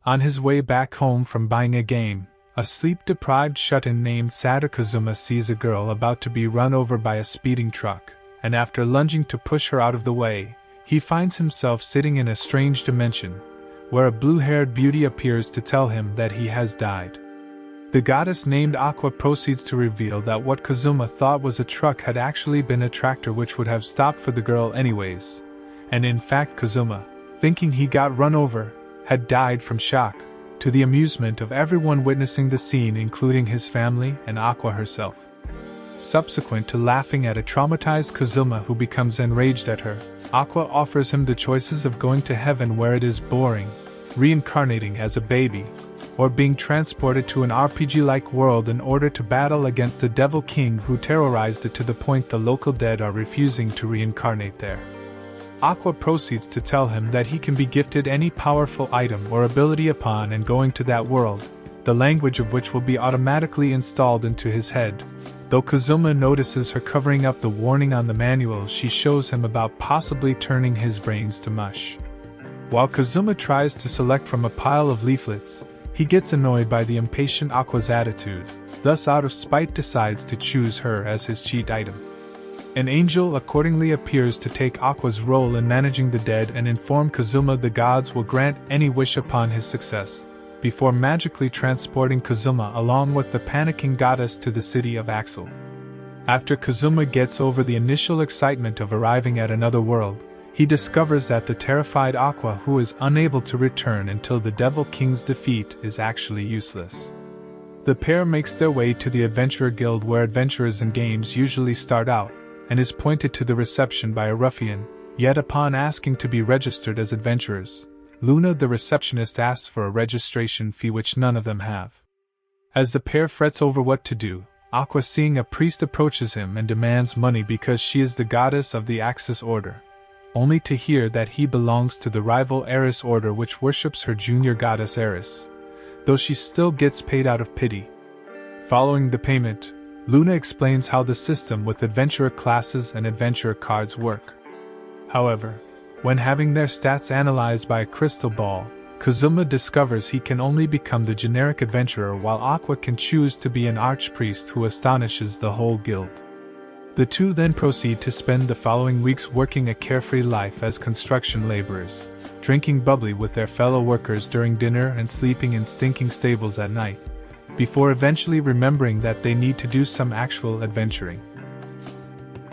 On his way back home from buying a game, a sleep-deprived shut-in named Sada Kazuma sees a girl about to be run over by a speeding truck, and after lunging to push her out of the way, he finds himself sitting in a strange dimension, where a blue-haired beauty appears to tell him that he has died. The goddess named Aqua proceeds to reveal that what Kazuma thought was a truck had actually been a tractor which would have stopped for the girl anyways, and in fact Kazuma, thinking he got run over, had died from shock, to the amusement of everyone witnessing the scene including his family and Aqua herself. Subsequent to laughing at a traumatized Kazuma who becomes enraged at her, Aqua offers him the choices of going to heaven where it is boring, reincarnating as a baby, or being transported to an RPG-like world in order to battle against the Devil King who terrorized it to the point the local dead are refusing to reincarnate there. Aqua proceeds to tell him that he can be gifted any powerful item or ability upon and going to that world, the language of which will be automatically installed into his head. Though Kazuma notices her covering up the warning on the manual she shows him about possibly turning his brains to mush. While Kazuma tries to select from a pile of leaflets, he gets annoyed by the impatient Aqua's attitude, thus out of spite decides to choose her as his cheat item. An angel accordingly appears to take Aqua's role in managing the dead and inform Kazuma the gods will grant any wish upon his success, before magically transporting Kazuma along with the panicking goddess to the city of Axel. After Kazuma gets over the initial excitement of arriving at another world, he discovers that the terrified Aqua who is unable to return until the Devil King's defeat is actually useless. The pair makes their way to the Adventurer Guild where adventurers in games usually start out, and is pointed to the reception by a ruffian, yet upon asking to be registered as adventurers, Luna the receptionist asks for a registration fee which none of them have. As the pair frets over what to do, Aqua seeing a priest approaches him and demands money because she is the goddess of the Axis Order, only to hear that he belongs to the rival Eris Order which worships her junior goddess Eris, though she still gets paid out of pity. Following the payment, Luna explains how the system with adventurer classes and adventurer cards work. However, when having their stats analyzed by a crystal ball, Kazuma discovers he can only become the generic adventurer while Aqua can choose to be an archpriest who astonishes the whole guild. The two then proceed to spend the following weeks working a carefree life as construction laborers, drinking bubbly with their fellow workers during dinner and sleeping in stinking stables at night, before eventually remembering that they need to do some actual adventuring.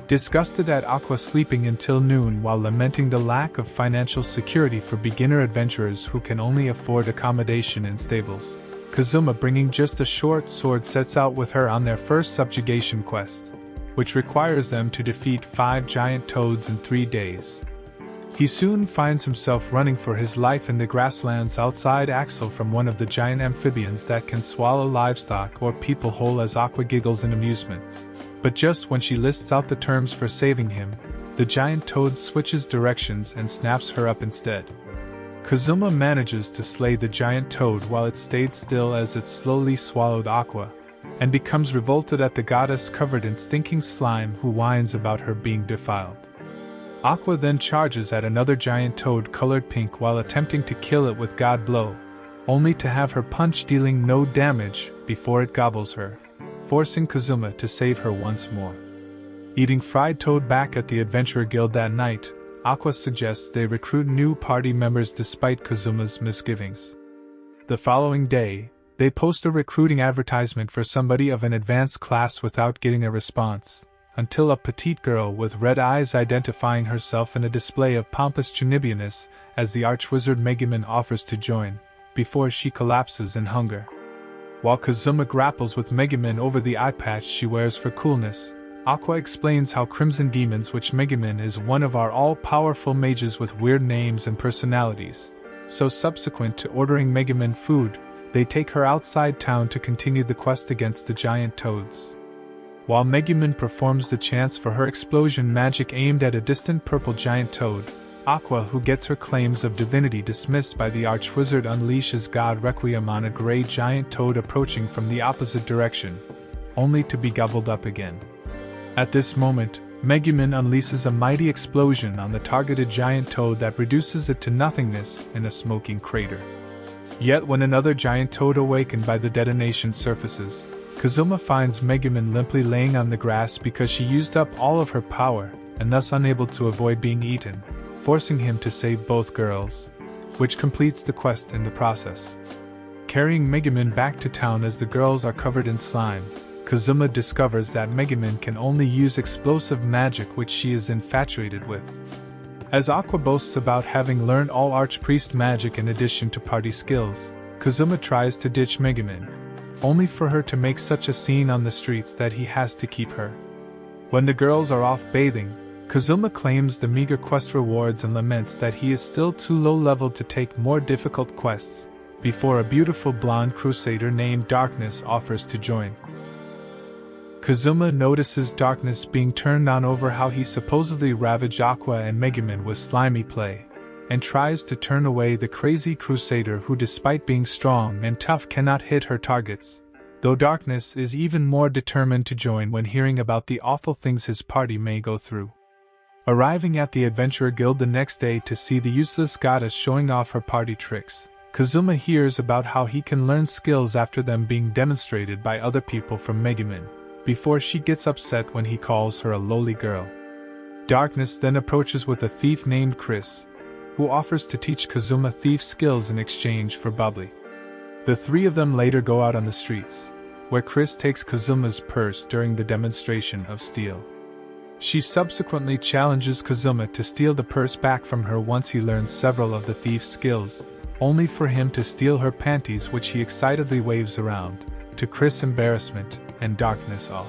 Disgusted at Aqua sleeping until noon while lamenting the lack of financial security for beginner adventurers who can only afford accommodation in stables, Kazuma bringing just a short sword sets out with her on their first subjugation quest, which requires them to defeat 5 giant toads in 3 days. He soon finds himself running for his life in the grasslands outside Axel from one of the giant amphibians that can swallow livestock or people whole as Aqua giggles in amusement. But just when she lists out the terms for saving him, the giant toad switches directions and snaps her up instead. Kazuma manages to slay the giant toad while it stayed still as it slowly swallowed Aqua, and becomes revolted at the goddess covered in stinking slime who whines about her being defiled. Aqua then charges at another giant toad colored pink while attempting to kill it with God Blow, only to have her punch dealing no damage before it gobbles her, forcing Kazuma to save her once more. Eating fried toad back at the Adventurer Guild that night, Aqua suggests they recruit new party members despite Kazuma's misgivings. The following day, they post a recruiting advertisement for somebody of an advanced class without getting a response, until a petite girl with red eyes identifying herself in a display of pompous Chunibianess as the archwizard Megumin offers to join, before she collapses in hunger. While Kazuma grapples with Megumin over the eye patch she wears for coolness, Aqua explains how Crimson Demons, which Megumin is one of our all-powerful mages with weird names and personalities, so subsequent to ordering Megumin food, they take her outside town to continue the quest against the giant toads. While Megumin performs the chants for her explosion magic aimed at a distant purple giant toad, Aqua, who gets her claims of divinity dismissed by the archwizard, unleashes God Requiem on a grey giant toad approaching from the opposite direction, only to be gobbled up again. At this moment, Megumin unleashes a mighty explosion on the targeted giant toad that reduces it to nothingness in a smoking crater. Yet when another giant toad awakened by the detonation surfaces, Kazuma finds Megumin limply laying on the grass because she used up all of her power, and thus unable to avoid being eaten, forcing him to save both girls, which completes the quest in the process. Carrying Megumin back to town as the girls are covered in slime, Kazuma discovers that Megumin can only use explosive magic which she is infatuated with. As Aqua boasts about having learned all Archpriest magic in addition to party skills, Kazuma tries to ditch Megumin, only for her to make such a scene on the streets that he has to keep her. When the girls are off bathing, Kazuma claims the meager quest rewards and laments that he is still too low-leveled to take more difficult quests, before a beautiful blonde crusader named Darkness offers to join. Kazuma notices Darkness being turned on over how he supposedly ravaged Aqua and Megumin with slimy play, and tries to turn away the crazy crusader who, despite being strong and tough, cannot hit her targets, though Darkness is even more determined to join when hearing about the awful things his party may go through. Arriving at the Adventurer Guild the next day to see the useless goddess showing off her party tricks, Kazuma hears about how he can learn skills after them being demonstrated by other people from Megumin, before she gets upset when he calls her a lowly girl. Darkness then approaches with a thief named Chris, who offers to teach Kazuma thief skills in exchange for bubbly. The three of them later go out on the streets, where Chris takes Kazuma's purse during the demonstration of steal. She subsequently challenges Kazuma to steal the purse back from her once he learns several of the thief's skills, only for him to steal her panties, which he excitedly waves around, to Chris' embarrassment and Darkness all.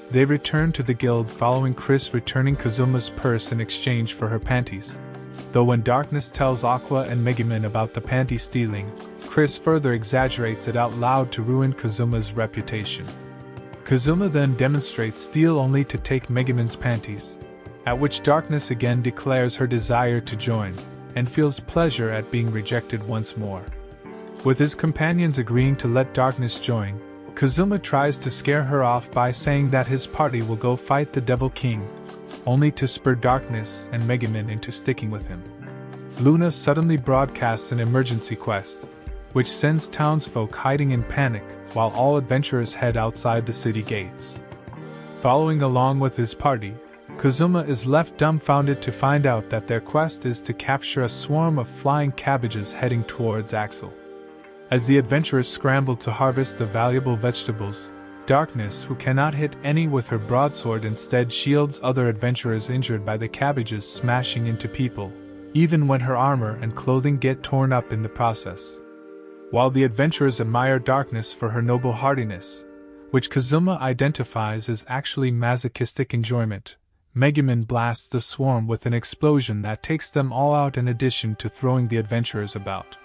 They return to the guild following Chris returning Kazuma's purse in exchange for her panties. Though when Darkness tells Aqua and Megumin about the panty stealing, Chris further exaggerates it out loud to ruin Kazuma's reputation. Kazuma then demonstrates steal only to take Megumin's panties, at which Darkness again declares her desire to join, and feels pleasure at being rejected once more. With his companions agreeing to let Darkness join, Kazuma tries to scare her off by saying that his party will go fight the Devil King, only to spur Darkness and Megumin into sticking with him. Luna suddenly broadcasts an emergency quest, which sends townsfolk hiding in panic while all adventurers head outside the city gates. Following along with his party, Kazuma is left dumbfounded to find out that their quest is to capture a swarm of flying cabbages heading towards Axel. As the adventurers scramble to harvest the valuable vegetables, Darkness, who cannot hit any with her broadsword, instead shields other adventurers injured by the cabbages smashing into people, even when her armor and clothing get torn up in the process. While the adventurers admire Darkness for her noble hardiness, which Kazuma identifies as actually masochistic enjoyment, Megumin blasts the swarm with an explosion that takes them all out in addition to throwing the adventurers about.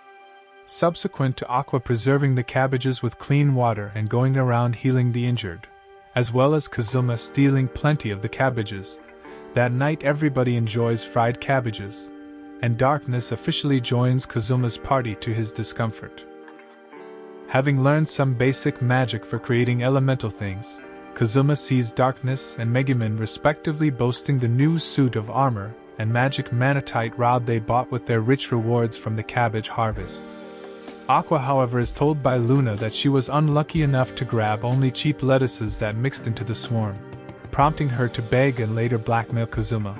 Subsequent to Aqua preserving the cabbages with clean water and going around healing the injured, as well as Kazuma stealing plenty of the cabbages, that night everybody enjoys fried cabbages, and Darkness officially joins Kazuma's party to his discomfort. Having learned some basic magic for creating elemental things, Kazuma sees Darkness and Megumin respectively boasting the new suit of armor and magic manatite rod they bought with their rich rewards from the cabbage harvest. Aqua, however, is told by Luna that she was unlucky enough to grab only cheap lettuces that mixed into the swarm, prompting her to beg and later blackmail Kazuma,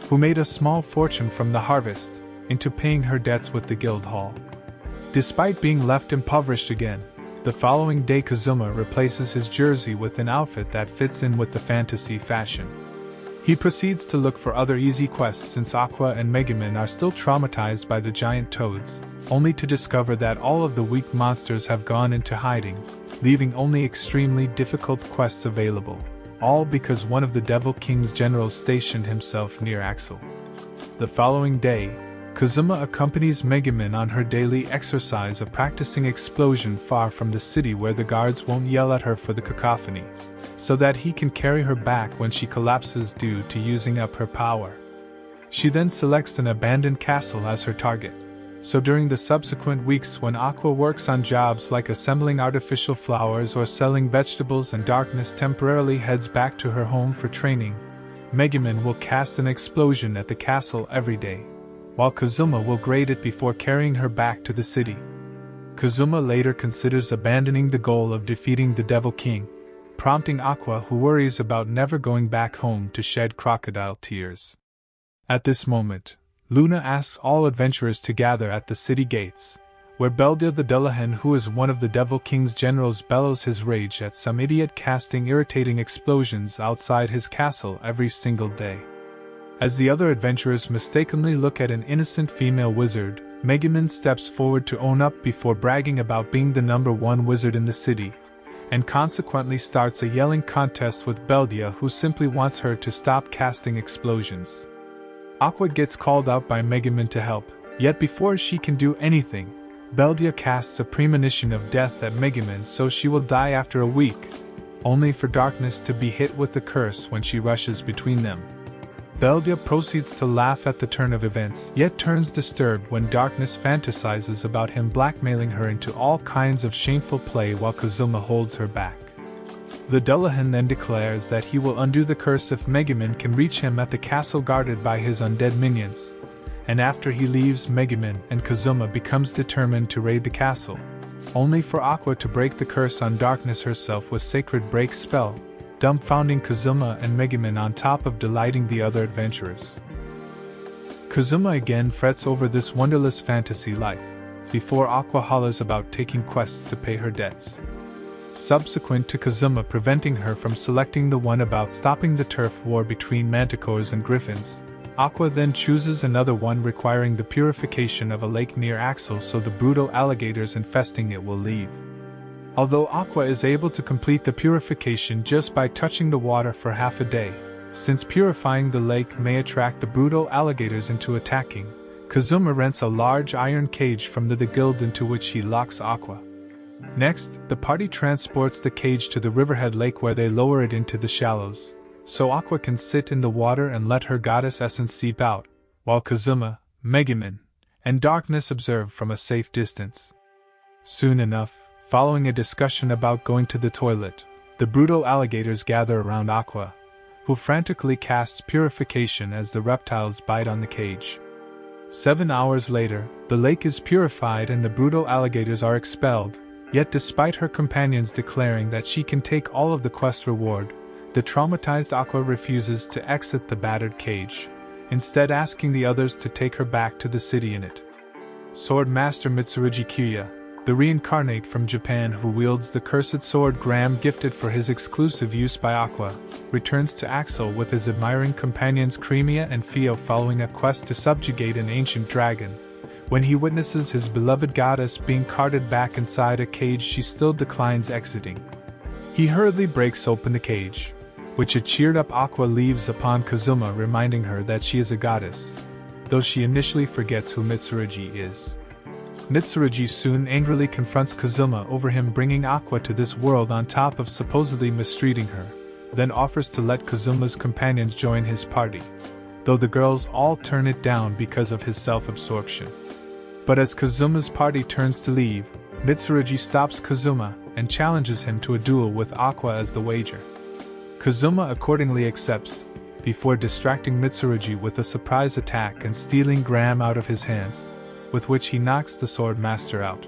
who made a small fortune from the harvest, into paying her debts with the guild hall. Despite being left impoverished again, the following day Kazuma replaces his jersey with an outfit that fits in with the fantasy fashion. He proceeds to look for other easy quests since Aqua and Megumin are still traumatized by the giant toads, only to discover that all of the weak monsters have gone into hiding, leaving only extremely difficult quests available, all because one of the Devil King's generals stationed himself near Axel. The following day, Kazuma accompanies Megumin on her daily exercise of practicing explosion far from the city where the guards won't yell at her for the cacophony, so that he can carry her back when she collapses due to using up her power. She then selects an abandoned castle as her target, so during the subsequent weeks when Aqua works on jobs like assembling artificial flowers or selling vegetables and Darkness temporarily heads back to her home for training, Megumin will cast an explosion at the castle every day, while Kazuma will grade it before carrying her back to the city. Kazuma later considers abandoning the goal of defeating the Devil King, prompting Aqua, who worries about never going back home, to shed crocodile tears. At this moment, Luna asks all adventurers to gather at the city gates, where Beldia the Dullahan, who is one of the Devil King's generals, bellows his rage at some idiot casting irritating explosions outside his castle every single day. As the other adventurers mistakenly look at an innocent female wizard, Megumin steps forward to own up before bragging about being the #1 wizard in the city, and consequently starts a yelling contest with Beldia, who simply wants her to stop casting explosions. Aqua gets called out by Megumin to help, yet before she can do anything, Beldia casts a premonition of death at Megumin, so she will die after a week, only for Darkness to be hit with the curse when she rushes between them. Beldia proceeds to laugh at the turn of events, yet turns disturbed when Darkness fantasizes about him blackmailing her into all kinds of shameful play while Kazuma holds her back. The Dullahan then declares that he will undo the curse if Megumin can reach him at the castle guarded by his undead minions, and after he leaves Megumin and Kazuma becomes determined to raid the castle, only for Aqua to break the curse on Darkness herself with Sacred Break spell, dumbfounding Kazuma and Megumin on top of delighting the other adventurers. Kazuma again frets over this wonderless fantasy life, before Aqua hollers about taking quests to pay her debts. Subsequent to Kazuma preventing her from selecting the one about stopping the turf war between manticores and griffins, Aqua then chooses another one requiring the purification of a lake near Axel so the brutal alligators infesting it will leave. Although Aqua is able to complete the purification just by touching the water for half a day, since purifying the lake may attract the brutal alligators into attacking, Kazuma rents a large iron cage from the guild into which he locks Aqua. Next, the party transports the cage to the Riverhead Lake where they lower it into the shallows, so Aqua can sit in the water and let her goddess essence seep out, while Kazuma, Megumin, and Darkness observe from a safe distance. Soon enough, following a discussion about going to the toilet, the brutal alligators gather around Aqua, who frantically casts purification as the reptiles bite on the cage. 7 hours later, the lake is purified and the brutal alligators are expelled, yet despite her companions declaring that she can take all of the quest reward, the traumatized Aqua refuses to exit the battered cage, instead asking the others to take her back to the city in it. Sword Master Mitsurugi Kyuya, the reincarnate from Japan who wields the cursed sword Graham gifted for his exclusive use by Aqua, returns to Axel with his admiring companions Cremia and Fio following a quest to subjugate an ancient dragon. When he witnesses his beloved goddess being carted back inside a cage, she still declines exiting. He hurriedly breaks open the cage, which a cheered up Aqua leaves upon Kazuma reminding her that she is a goddess, though she initially forgets who Mitsurugi is. Mitsurugi soon angrily confronts Kazuma over him bringing Aqua to this world on top of supposedly mistreating her, then offers to let Kazuma's companions join his party, though the girls all turn it down because of his self-absorption. But as Kazuma's party turns to leave, Mitsurugi stops Kazuma and challenges him to a duel with Aqua as the wager. Kazuma accordingly accepts, before distracting Mitsurugi with a surprise attack and stealing Graham out of his hands, with which he knocks the Sword Master out.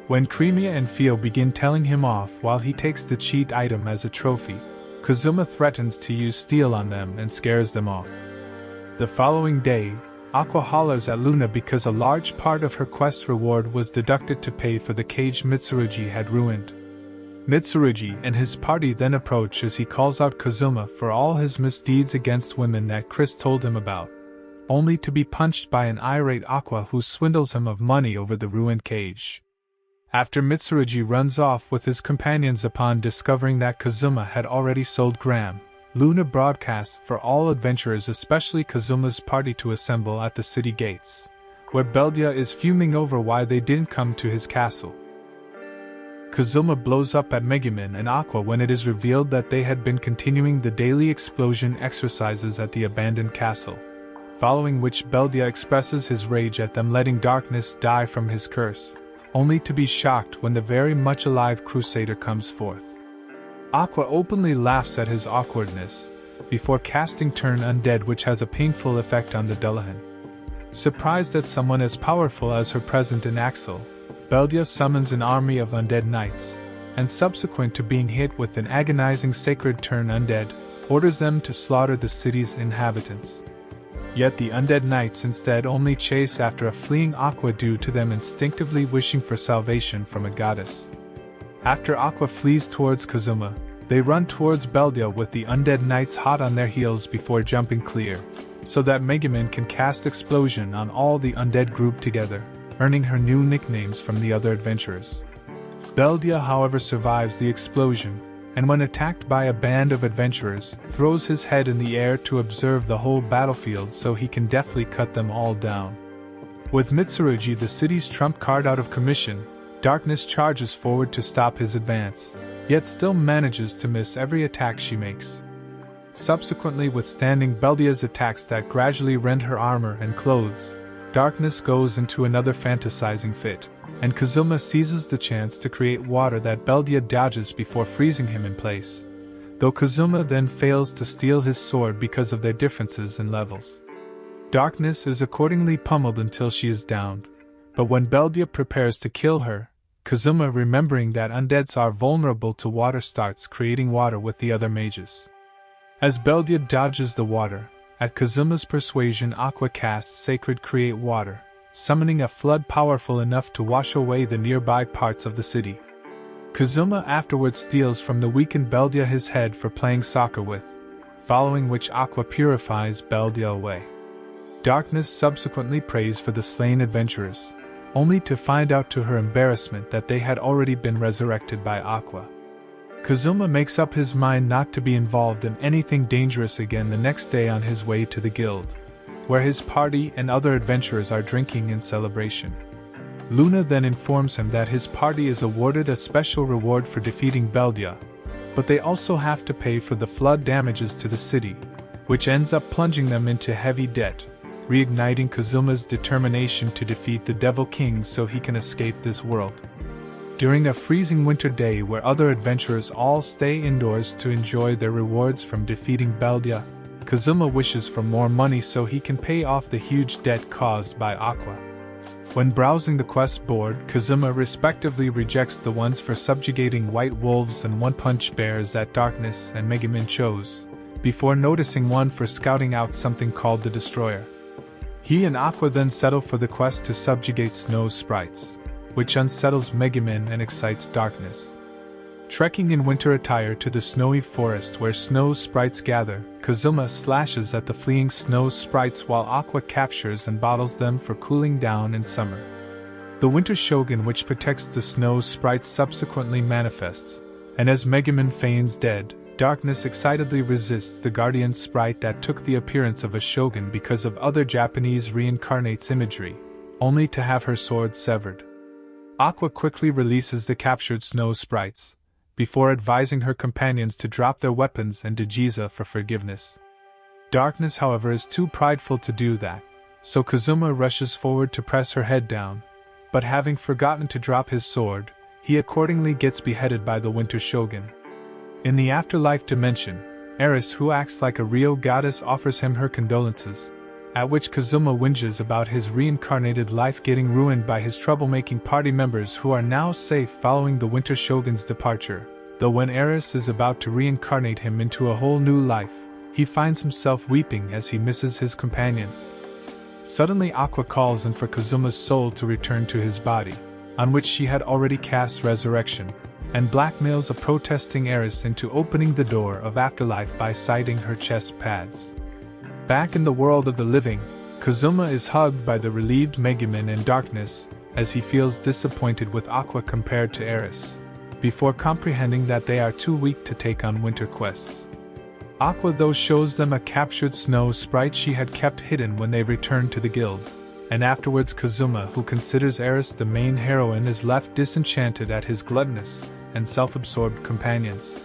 When Cremia and Fio begin telling him off while he takes the cheat item as a trophy, Kazuma threatens to use steel on them and scares them off. The following day, Aqua hollers at Luna because a large part of her quest reward was deducted to pay for the cage Mitsurugi had ruined. Mitsurugi and his party then approach as he calls out Kazuma for all his misdeeds against women that Chris told him about, only to be punched by an irate Aqua who swindles him of money over the ruined cage. After Mitsurugi runs off with his companions upon discovering that Kazuma had already sold Graham, Luna broadcasts for all adventurers, especially Kazuma's party, to assemble at the city gates, where Beldia is fuming over why they didn't come to his castle. Kazuma blows up at Megumin and Aqua when it is revealed that they had been continuing the daily explosion exercises at the abandoned castle, following which Beldia expresses his rage at them letting Darkness die from his curse, only to be shocked when the very much alive Crusader comes forth. Aqua openly laughs at his awkwardness, before casting Turn Undead, which has a painful effect on the Dullahan. Surprised that someone as powerful as her present in Axel, Beldia summons an army of undead knights, and subsequent to being hit with an agonizing sacred turn undead, orders them to slaughter the city's inhabitants. Yet the undead knights instead only chase after a fleeing Aqua due to them instinctively wishing for salvation from a goddess. After Aqua flees towards Kazuma, they run towards Beldia with the undead knights hot on their heels before jumping clear, so that Megumin can cast Explosion on all the undead group together, earning her new nicknames from the other adventurers. Beldia, however, survives the explosion, and when attacked by a band of adventurers, throws his head in the air to observe the whole battlefield so he can deftly cut them all down. With Mitsurugi, the city's trump card, out of commission, Darkness charges forward to stop his advance, yet still manages to miss every attack she makes. Subsequently withstanding Beldia's attacks that gradually rend her armor and clothes, Darkness goes into another fantasizing fit, and Kazuma seizes the chance to create water that Beldia dodges before freezing him in place, though Kazuma then fails to steal his sword because of their differences in levels. Darkness is accordingly pummeled until she is downed, but when Beldia prepares to kill her, Kazuma, remembering that undeads are vulnerable to water, starts creating water with the other mages. As Beldia dodges the water, at Kazuma's persuasion, Aqua casts Sacred Create Water, summoning a flood powerful enough to wash away the nearby parts of the city. Kazuma afterwards steals from the weakened Beldia his head for playing soccer with, following which Aqua purifies Beldia away. Darkness subsequently prays for the slain adventurers, only to find out to her embarrassment that they had already been resurrected by Aqua. Kazuma makes up his mind not to be involved in anything dangerous again the next day on his way to the guild, where his party and other adventurers are drinking in celebration. Luna then informs him that his party is awarded a special reward for defeating Beldia, but they also have to pay for the flood damages to the city, which ends up plunging them into heavy debt, reigniting Kazuma's determination to defeat the Devil King so he can escape this world. During a freezing winter day where other adventurers all stay indoors to enjoy their rewards from defeating Beldia, Kazuma wishes for more money so he can pay off the huge debt caused by Aqua. When browsing the quest board, Kazuma respectively rejects the ones for subjugating white wolves and one-punch bears that Darkness and Megumin chose, before noticing one for scouting out something called the Destroyer. He and Aqua then settle for the quest to subjugate snow sprites, which unsettles Megumin and excites Darkness. Trekking in winter attire to the snowy forest where snow sprites gather, Kazuma slashes at the fleeing snow sprites while Aqua captures and bottles them for cooling down in summer. The winter shogun which protects the snow sprites subsequently manifests, and as Megumin feigns dead, Darkness excitedly resists the guardian sprite that took the appearance of a shogun because of other Japanese reincarnates imagery, only to have her sword severed. Aqua quickly releases the captured snow sprites, before advising her companions to drop their weapons and to Jiza for forgiveness. Darkness, however, is too prideful to do that, so Kazuma rushes forward to press her head down, but having forgotten to drop his sword, he accordingly gets beheaded by the Winter Shogun. In the afterlife dimension, Eris, who acts like a real goddess, offers him her condolences, at which Kazuma whinges about his reincarnated life getting ruined by his troublemaking party members who are now safe following the Winter Shogun's departure, though when Eris is about to reincarnate him into a whole new life, he finds himself weeping as he misses his companions. Suddenly Aqua calls in for Kazuma's soul to return to his body, on which she had already cast resurrection, and blackmails a protesting Eris into opening the door of afterlife by citing her chest pads. Back in the world of the living, Kazuma is hugged by the relieved Megumin and Darkness, as he feels disappointed with Aqua compared to Eris, before comprehending that they are too weak to take on winter quests. Aqua though shows them a captured snow sprite she had kept hidden when they returned to the guild, and afterwards Kazuma, who considers Eris the main heroine, is left disenchanted at his gluttonous and self-absorbed companions.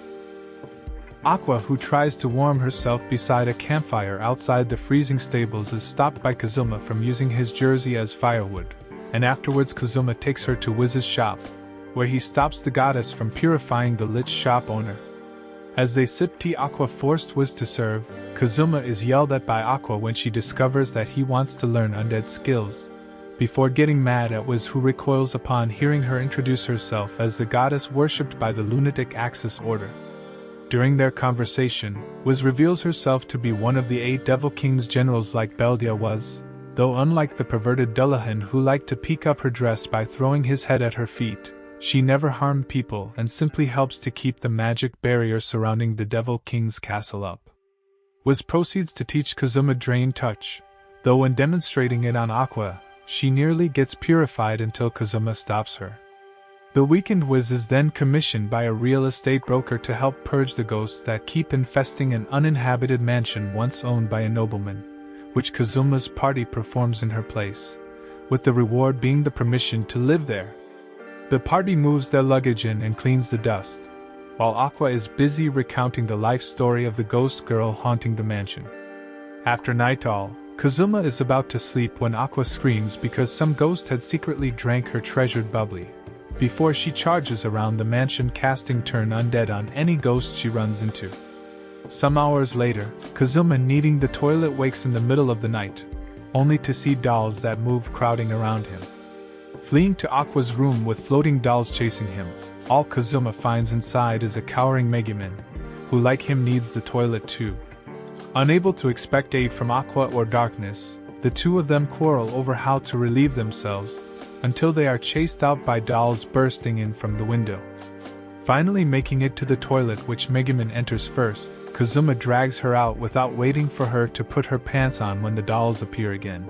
Aqua, who tries to warm herself beside a campfire outside the freezing stables, is stopped by Kazuma from using his jersey as firewood, and afterwards Kazuma takes her to Wiz's shop, where he stops the goddess from purifying the lich shop owner. As they sip tea, Aqua forced Wiz to serve. Kazuma is yelled at by Aqua when she discovers that he wants to learn undead skills, before getting mad at Wiz, who recoils upon hearing her introduce herself as the goddess worshipped by the lunatic Axis Order. During their conversation, Wiz reveals herself to be one of the 8 Devil King's generals like Beldia was, though unlike the perverted Dullahan who liked to peek up her dress by throwing his head at her feet, she never harmed people and simply helps to keep the magic barrier surrounding the Devil King's castle up. Wiz proceeds to teach Kazuma Drain Touch, though when demonstrating it on Aqua, she nearly gets purified until Kazuma stops her. The weakened Wiz is then commissioned by a real estate broker to help purge the ghosts that keep infesting an uninhabited mansion once owned by a nobleman, which Kazuma's party performs in her place, with the reward being the permission to live there. The party moves their luggage in and cleans the dust, while Aqua is busy recounting the life story of the ghost girl haunting the mansion. After nightfall, Kazuma is about to sleep when Aqua screams because some ghost had secretly drank her treasured bubbly, before she charges around the mansion casting turn undead on any ghost she runs into. Some hours later, Kazuma needing the toilet wakes in the middle of the night, only to see dolls that move crowding around him. Fleeing to Aqua's room with floating dolls chasing him, all Kazuma finds inside is a cowering Megumin, who like him needs the toilet too. Unable to expect aid from Aqua or Darkness, the two of them quarrel over how to relieve themselves, until they are chased out by dolls bursting in from the window. Finally making it to the toilet, which Megumin enters first, Kazuma drags her out without waiting for her to put her pants on when the dolls appear again.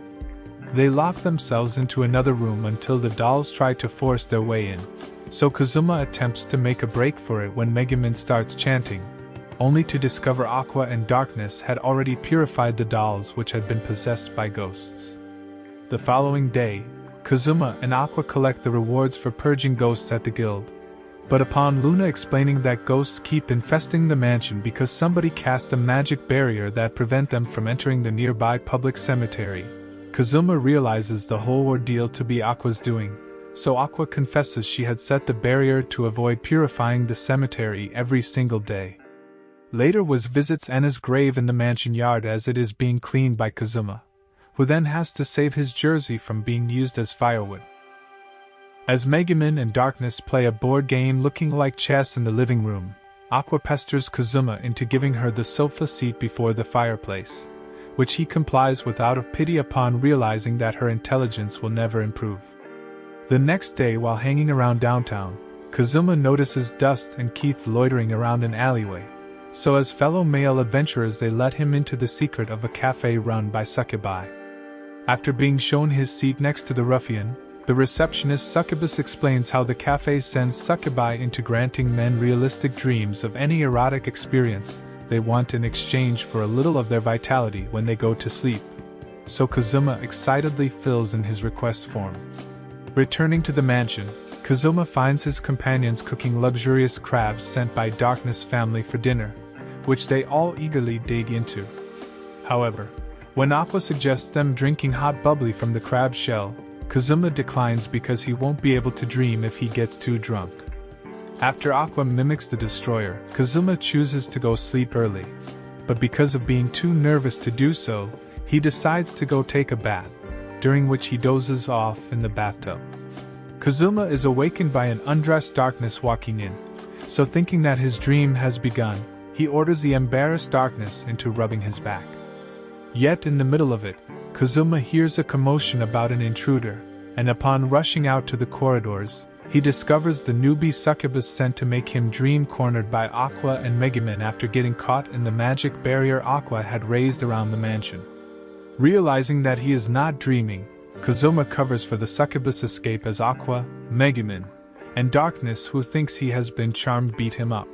They lock themselves into another room until the dolls try to force their way in, so Kazuma attempts to make a break for it when Megumin starts chanting, only to discover Aqua and Darkness had already purified the dolls which had been possessed by ghosts. The following day, Kazuma and Aqua collect the rewards for purging ghosts at the guild, but upon Luna explaining that ghosts keep infesting the mansion because somebody cast a magic barrier that prevent them from entering the nearby public cemetery, Kazuma realizes the whole ordeal to be Aqua's doing, so Aqua confesses she had set the barrier to avoid purifying the cemetery every single day. Later Wiz visits Enna's grave in the mansion yard as it is being cleaned by Kazuma, who then has to save his jersey from being used as firewood. As Megumin and Darkness play a board game looking like chess in the living room, Aqua pesters Kazuma into giving her the sofa seat before the fireplace, which he complies with out of pity upon realizing that her intelligence will never improve. The next day, while hanging around downtown, Kazuma notices Dust and Keith loitering around an alleyway, so as fellow male adventurers they let him into the secret of a cafe run by Succubi. After being shown his seat next to the ruffian, the receptionist Succubus explains how the cafe sends Succubi into granting men realistic dreams of any erotic experience they want in exchange for a little of their vitality when they go to sleep, so Kazuma excitedly fills in his request form. Returning to the mansion, Kazuma finds his companions cooking luxurious crabs sent by Darkness family for dinner, which they all eagerly dig into. However, when Aqua suggests them drinking hot bubbly from the crab shell, Kazuma declines because he won't be able to dream if he gets too drunk. After Aqua mimics the destroyer, Kazuma chooses to go sleep early, but because of being too nervous to do so, he decides to go take a bath, during which he dozes off in the bathtub. Kazuma is awakened by an undressed Darkness walking in, so thinking that his dream has begun, he orders the embarrassed Darkness into rubbing his back. Yet in the middle of it, Kazuma hears a commotion about an intruder, and upon rushing out to the corridors, he discovers the newbie Succubus sent to make him dream cornered by Aqua and Megumin after getting caught in the magic barrier Aqua had raised around the mansion. Realizing that he is not dreaming, Kazuma covers for the Succubus escape as Aqua, Megumin, and Darkness, who thinks he has been charmed, beat him up.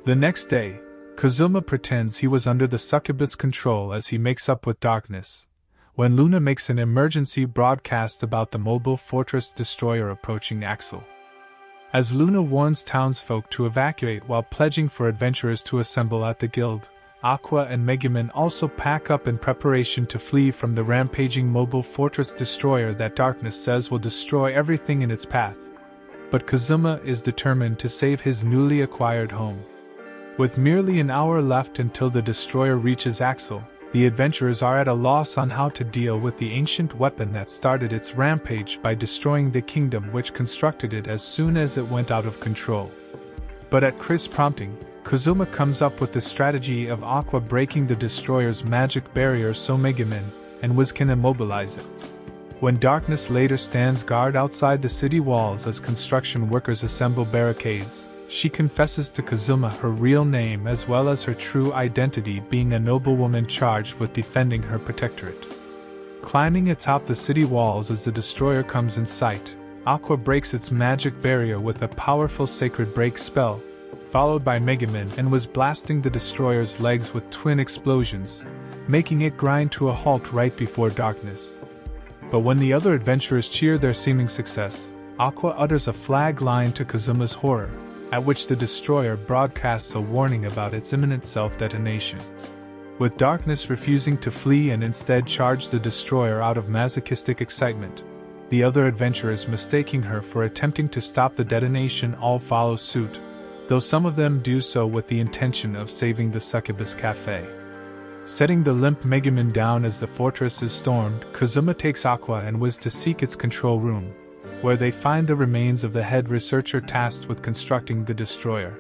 The next day, Kazuma pretends he was under the Succubus control as he makes up with Darkness, when Luna makes an emergency broadcast about the mobile fortress destroyer approaching Axel. As Luna warns townsfolk to evacuate while pledging for adventurers to assemble at the guild, Aqua and Megumin also pack up in preparation to flee from the rampaging mobile fortress destroyer that Darkness says will destroy everything in its path. But Kazuma is determined to save his newly acquired home. With merely an hour left until the destroyer reaches Axel, The adventurers are at a loss on how to deal with the ancient weapon that started its rampage by destroying the kingdom which constructed it as soon as it went out of control. But at Chris' prompting, Kazuma comes up with the strategy of Aqua breaking the destroyer's magic barrier so Megumin and Wiz can immobilize it. When Darkness later stands guard outside the city walls as construction workers assemble barricades, she confesses to Kazuma her real name as well as her true identity, being a noblewoman charged with defending her protectorate. Climbing atop the city walls as the destroyer comes in sight, Aqua breaks its magic barrier with a powerful sacred break spell, followed by Megumin and was blasting the destroyer's legs with twin explosions, making it grind to a halt right before Darkness. But when the other adventurers cheer their seeming success, Aqua utters a flag line to Kazuma's horror, at which the destroyer broadcasts a warning about its imminent self-detonation. With Darkness refusing to flee and instead charge the destroyer out of masochistic excitement, the other adventurers mistaking her for attempting to stop the detonation all follow suit, though some of them do so with the intention of saving the Succubus Cafe. Setting the limp Megumin down as the fortress is stormed, Kazuma takes Aqua and Wiz to seek its control room, where they find the remains of the head researcher tasked with constructing the destroyer.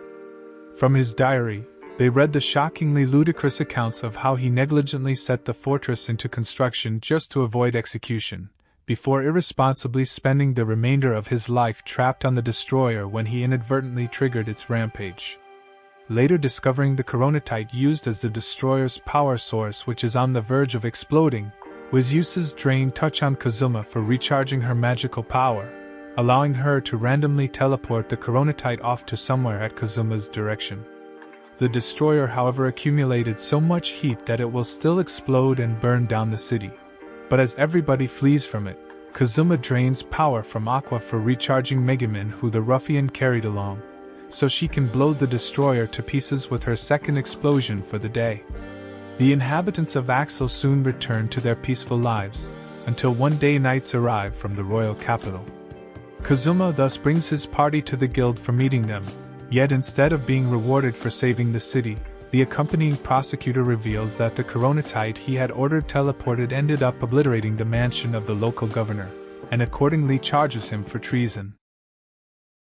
From his diary, they read the shockingly ludicrous accounts of how he negligently set the fortress into construction just to avoid execution, before irresponsibly spending the remainder of his life trapped on the destroyer when he inadvertently triggered its rampage. Later discovering the coronatite used as the destroyer's power source, which is on the verge of exploding, Wiz uses Drain Touch on Kazuma for recharging her magical power, allowing her to randomly teleport the coronatite off to somewhere at Kazuma's direction. The destroyer, however, accumulated so much heat that it will still explode and burn down the city. But as everybody flees from it, Kazuma drains power from Aqua for recharging Megumin, who the ruffian carried along, so she can blow the destroyer to pieces with her second explosion for the day. The inhabitants of Axel soon return to their peaceful lives, until one day knights arrive from the royal capital. Kazuma thus brings his party to the guild for meeting them, yet instead of being rewarded for saving the city, the accompanying prosecutor reveals that the coronatite he had ordered teleported ended up obliterating the mansion of the local governor, and accordingly charges him for treason.